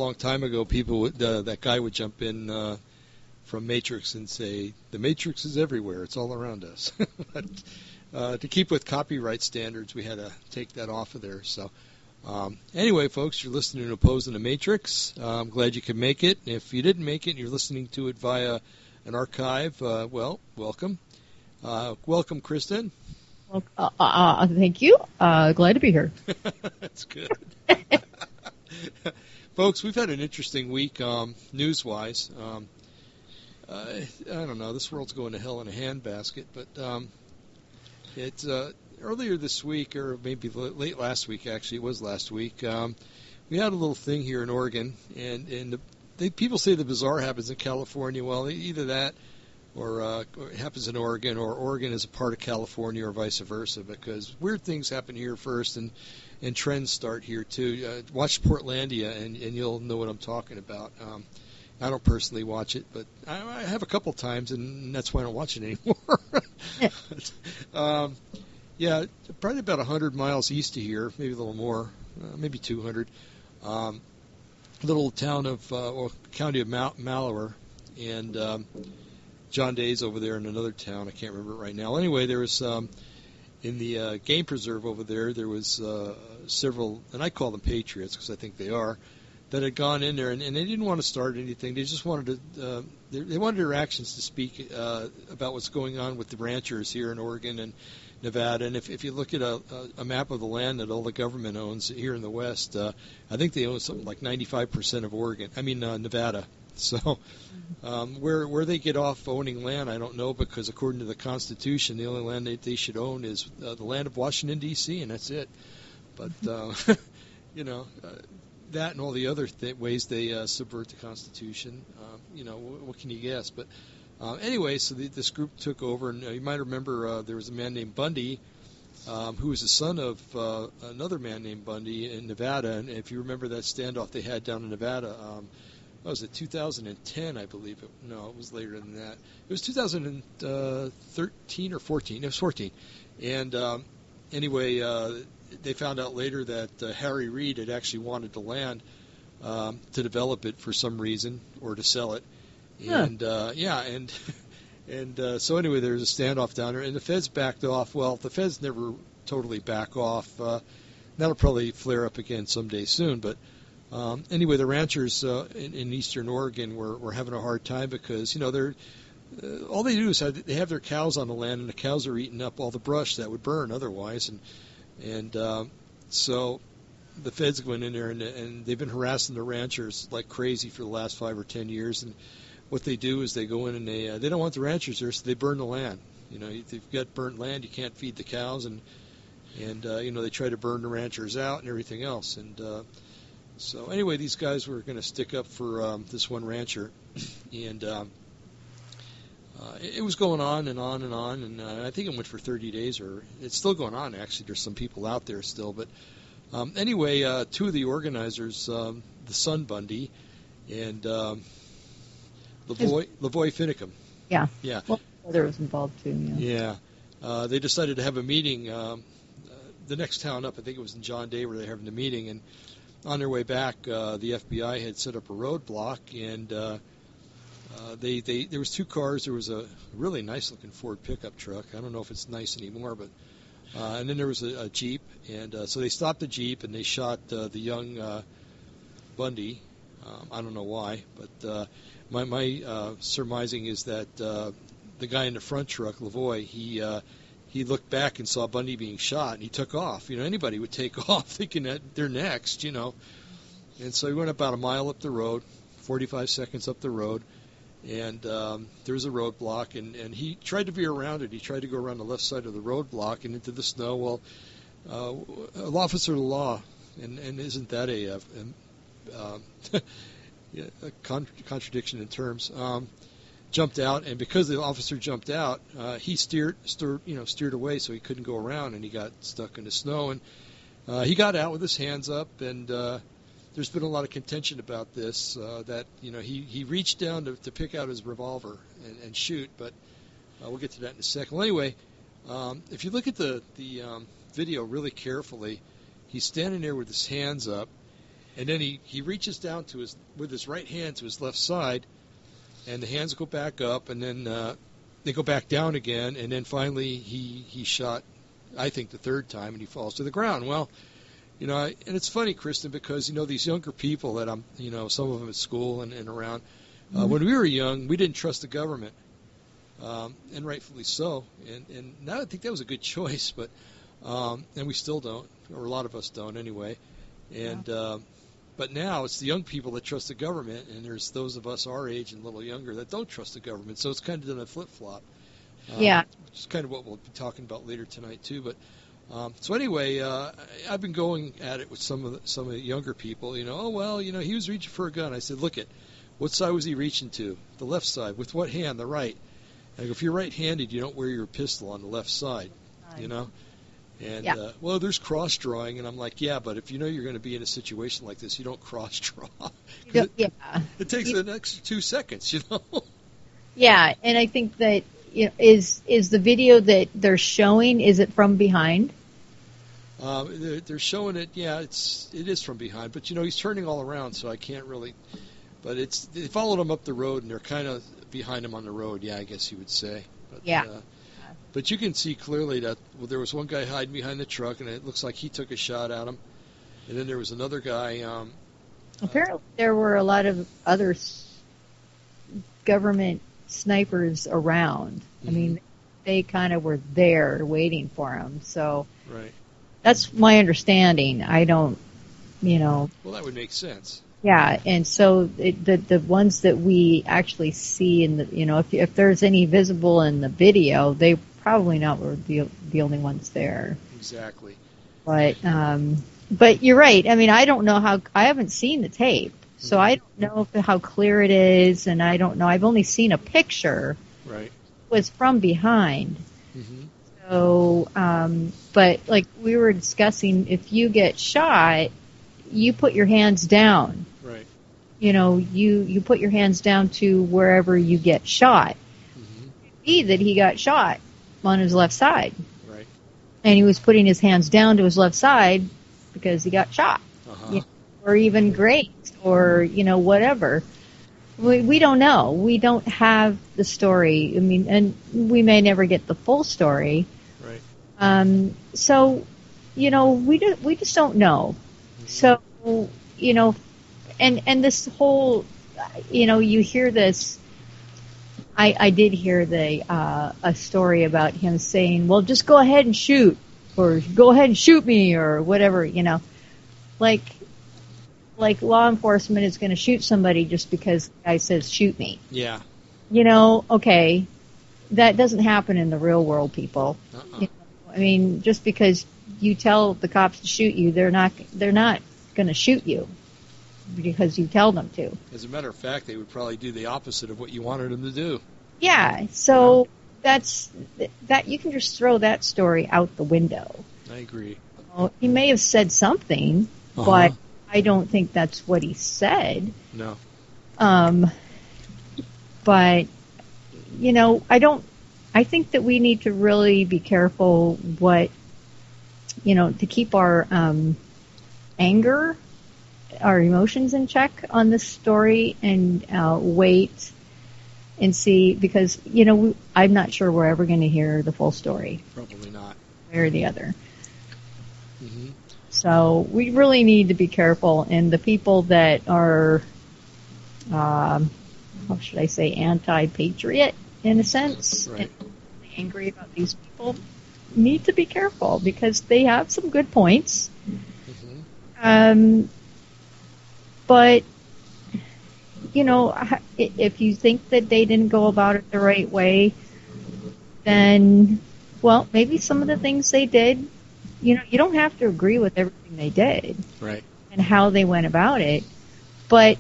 long time ago, people would, that guy would jump in from Matrix and say, the Matrix is everywhere. It's all around us. But, to keep with copyright standards, we had to take that off of there. So anyway, folks, you're listening to Opposing the Matrix. I'm glad you could make it. If you didn't make it and you're listening to it via an archive, well, welcome. Welcome, Kristen. Well, thank you. Glad to be here. That's good. Folks, we've had an interesting week news-wise. I don't know. This world's going to hell in a handbasket, but it's earlier this week, or maybe late last week, actually, it was last week, we had a little thing here in Oregon, and people say the bizarre happens in California. Well, either that or it happens in Oregon, or Oregon is a part of California, or vice versa, because weird things happen here first, and trends start here, too. Watch Portlandia, and you'll know what I'm talking about. I don't personally watch it, but I have a couple times, and that's why I don't watch it anymore. Yeah, probably about 100 miles east of here, maybe a little more, maybe 200. Little town of, or county of Malheur, and John Day's over there in another town. I can't remember it right now. Anyway, there was, in the game preserve over there, there was several, and I call them patriots because I think they are, that had gone in there, and they didn't want to start anything. They just wanted to, they wanted their actions to speak about what's going on with the ranchers here in Oregon and Nevada. And if you look at a map of the land that all the government owns here in the West, I think they own something like 95% of Nevada. So where they get off owning land, I don't know, because according to the Constitution, the only land they should own is the land of Washington, D.C., and that's it. But, that and all the other ways they subvert the Constitution, what can you guess? But anyway, so this group took over, and you might remember there was a man named Bundy, who was the son of another man named Bundy in Nevada. And if you remember that standoff they had down in Nevada, what was it, 2010, I believe? No, it was later than that. It was 2013 or 14. It was 14. And anyway, they found out later that Harry Reid had actually wanted the land to develop it for some reason, or to sell it. And so anyway, there was a standoff down there, and the feds backed off. Well, the feds never totally back off. That'll probably flare up again someday soon. But anyway, the ranchers in eastern Oregon were having a hard time because they're all they do is they have their cows on the land, and the cows are eating up all the brush that would burn otherwise, and so the feds went in there, and they've been harassing the ranchers like crazy for the last 5 or 10 years. And what they do is they go in and they don't want the ranchers there, so they burn the land. If you've got burnt land, you can't feed the cows, and they try to burn the ranchers out and everything else. And so anyway, these guys were going to stick up for this one rancher, and it was going on and on and on, and I think it went for 30 days, or it's still going on, actually. There's some people out there still. But anyway, two of the organizers, the son Bundy and Lavoy Finicum. Yeah. Yeah. Well, my brother was involved, too. Yeah. They decided to have a meeting the next town up. I think it was in John Day where they were having the meeting, and on their way back, the FBI had set up a roadblock, and there was two cars. There was a really nice-looking Ford pickup truck. I don't know if it's nice anymore, but and then there was a Jeep, and so they stopped the Jeep and they shot the young Bundy. I don't know why, but my surmising is that the guy in the front truck, Lavoy, he looked back and saw Bundy being shot, and he took off. Anybody would take off thinking that they're next, And so he went about a mile up the road, 45 seconds up the road, and there was a roadblock, and he tried to veer around it. He tried to go around the left side of the roadblock and into the snow. Well, an officer of the law, and isn't that a contradiction in terms, jumped out, and because the officer jumped out, he steered away so he couldn't go around, and he got stuck in the snow. And he got out with his hands up, and there's been a lot of contention about this, that he reached down to pick out his revolver and shoot, but we'll get to that in a second. Well, anyway, if you look at the video really carefully, he's standing there with his hands up, And then he reaches down to with his right hand to his left side, and the hands go back up, and then they go back down again, and then finally he shot, I think, the third time, and he falls to the ground. Well, and it's funny, Kristen, because these younger people that some of them at school and around. When we were young, we didn't trust the government, and rightfully so. And now I think that was a good choice, but and we still don't, or a lot of us don't anyway. And but now it's the young people that trust the government, and there's those of us our age and a little younger that don't trust the government. So it's kind of done a flip-flop. Yeah. Which is kind of what we'll be talking about later tonight too. But so anyway, I've been going at it with some of the younger people. Oh well, he was reaching for a gun. I said, look what side was he reaching to? The left side. With what hand? The right. I go, if you're right-handed, you don't wear your pistol on the left side. And well, there's cross drawing, and I'm like, yeah, but if you're going to be in a situation like this, you don't cross draw. It takes an extra 2 seconds, Yeah, and I think that is the video that they're showing, is it from behind? They're showing it. Yeah, it is from behind, but he's turning all around, so I can't really. But they followed him up the road, and they're kind of behind him on the road. Yeah, I guess you would say. But, yeah. But you can see clearly that there was one guy hiding behind the truck, and it looks like he took a shot at him. And then there was another guy. Apparently, there were a lot of other government snipers around. Mm-hmm. I mean, they kind of were there waiting for him. So right. That's my understanding. I don't, Well, that would make sense. Yeah, and so the ones that we actually see in the, if there's any visible in the video, they probably not were the only ones there. Exactly. But you're right. I mean, I don't know I haven't seen the tape, so I don't know how clear it is, and I don't know. I've only seen a picture. Right. It was from behind. Mm-hmm. So, but like we were discussing, if you get shot, you put your hands down. Right. You put your hands down to wherever you get shot. Mm-hmm. Be that he got shot on his left side. Right. And he was putting his hands down to his left side because he got shot. Uh-huh. Or even grazed, or, whatever. We don't know. We don't have the story. I mean, and we may never get the full story. Right. So, we just don't know. Mm-hmm. So, and this whole, you hear this. I did hear a story about him saying, well, just go ahead and shoot, or go ahead and shoot me, or whatever, like law enforcement is going to shoot somebody just because the guy says shoot me. Yeah. Okay, that doesn't happen in the real world, people. Uh-uh. I mean, just because you tell the cops to shoot you, they're not going to shoot you because you tell them to. As a matter of fact, they would probably do the opposite of what you wanted them to do. Yeah, so that's that. You can just throw that story out the window. I agree. He may have said something, but I don't think that's what he said. No. But I think that we need to really be careful to keep our anger, our emotions in check on this story, and wait and see, because I'm not sure we're ever going to hear the full story. Probably not. One way or the other. Mm-hmm. So we really need to be careful, and the people that are, how should I say, anti-patriot in a sense, right, and angry about these people, need to be careful because they have some good points. Mm-hmm. But if you think that they didn't go about it the right way, then, well, maybe some of the things they did, you don't have to agree with everything they did. Right. And how they went about it, but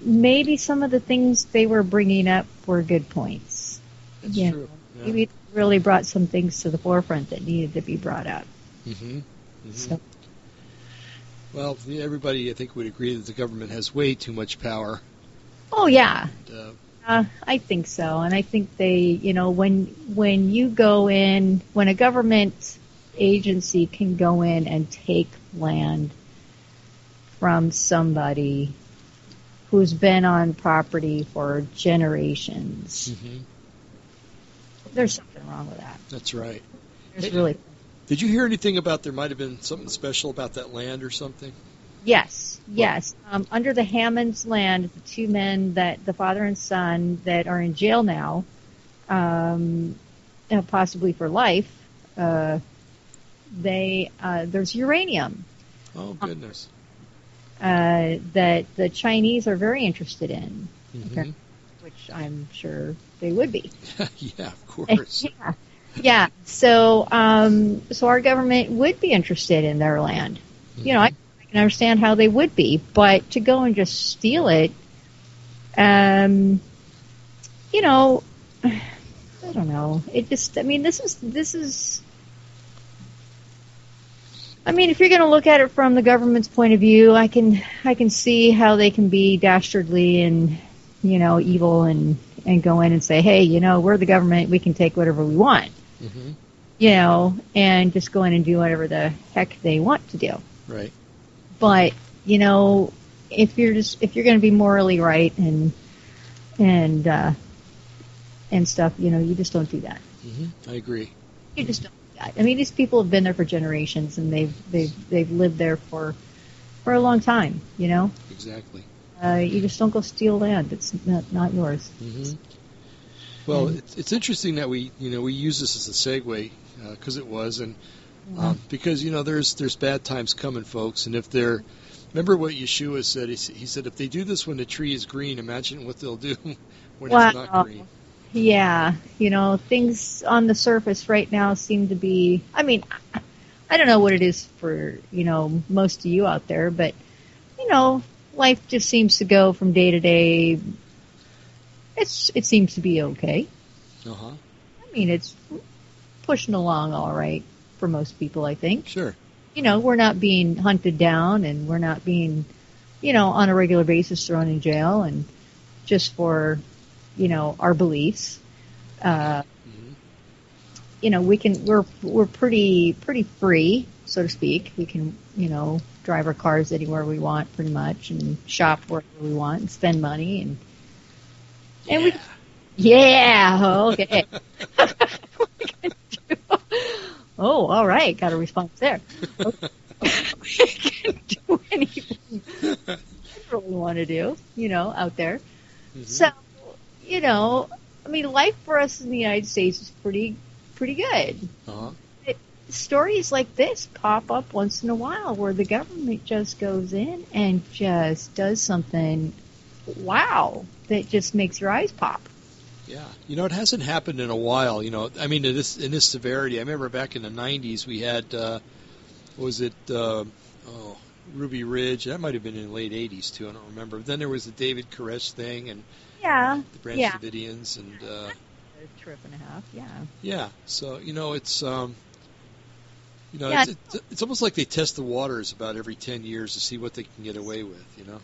maybe some of the things they were bringing up were good points. That's true. Yeah. Maybe it really brought some things to the forefront that needed to be brought up. Mm-hmm. Mm-hmm. So. Well, everybody, I think, would agree that the government has way too much power. Oh, yeah. And, I think so. And I think they, when you go in, when a government agency can go in and take land from somebody who's been on property for generations. Mm-hmm. There's something wrong with that. That's right. There's really. Did you hear anything about there might have been something special about that land or something? Yes. Under the Hammonds land, the two men, that the father and son that are in jail now, possibly for life, there's uranium. Oh, goodness. That the Chinese are very interested in, Mm-hmm. which I'm sure they would be. Yeah, of course. Yeah. So our government would be interested in their land. Mm-hmm. You know, I can understand how they would be, but to go and just steal it, you know, I don't know. It just, I mean, this is. I mean, if you're going to look at it from the government's point of view, I can see how they can be dastardly and, you know, evil and go in and say, hey, you know, we're the government, we can take whatever we want, Mm-hmm. you know, and just go in and do whatever the heck they want to do. Right. But, you know, if you're going to be morally right and stuff, you know, you just don't do that. Mm-hmm. I agree. You just don't. I mean, these people have been there for generations, and they've lived there for a long time. You know. Exactly. You just don't go steal land. It's not yours. Mm-hmm. Well, it's interesting that we use this as a segue because it was, and because you know there's bad times coming, folks, and if they're remember what Yeshua said. He said if they do this when the tree is green, imagine what they'll do when it's not green. Yeah, you know, things on the surface right now seem to be, I mean, I don't know what it is for, you know, most of you out there, but, you know, life just seems to go from day to day. It seems to be okay. Uh-huh. I mean, it's pushing along all right for most people, I think. Sure. You know, we're not being hunted down, and we're not being, you know, on a regular basis thrown in jail and just for, you know, our beliefs. You know, we're pretty free, so to speak. We can, you know, drive our cars anywhere we want, pretty much, and shop wherever we want, and spend money, and we, okay. Oh, all right, got a response there. Okay. We can do anything we really want to do, you know, out there. Mm-hmm. So, you know, I mean, life for us in the United States is pretty good. Uh-huh. Stories like this pop up once in a while where the government just goes in and just does something, wow, that just makes your eyes pop. Yeah, you know, it hasn't happened in a while. You know, I mean, in this severity. I remember back in the '90s we had, Ruby Ridge. That might have been in the late '80s too. I don't remember. But then there was the David Koresh thing and the Branch Davidians and a trip and a half. Yeah. Yeah. So you know, it's it's almost like they test the waters about every 10 years to see what they can get away with. You know.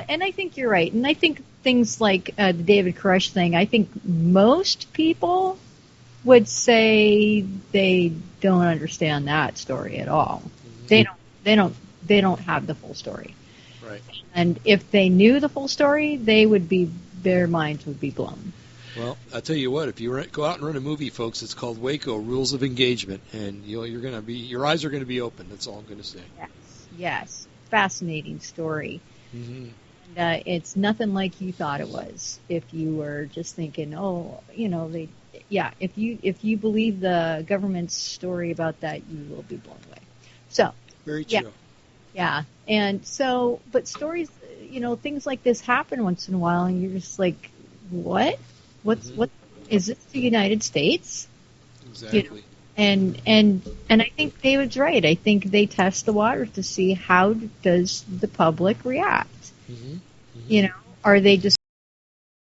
And I think you're right. And I think things like the David Koresh thing, I think most people would say they don't understand that story at all. Mm-hmm. They don't have the full story. Right. And if they knew the full story, their minds would be blown. Well, I'll tell you what, if you go out and run a movie, folks, it's called Waco, Rules of Engagement, and your eyes are going to be open. That's all I'm going to say. Yes. Fascinating story. Mm-hmm. And it's nothing like you thought it was. If you were just thinking, oh, you know, if you believe the government's story about that, you will be blown away. So. Very true. Yeah. And so, but stories, you know, things like this happen once in a while, and you're just like, what? What is this the United States? Exactly. You know? And I think David's right. I think they test the waters to see how does the public react. Mm-hmm. Mm-hmm. You know, are they just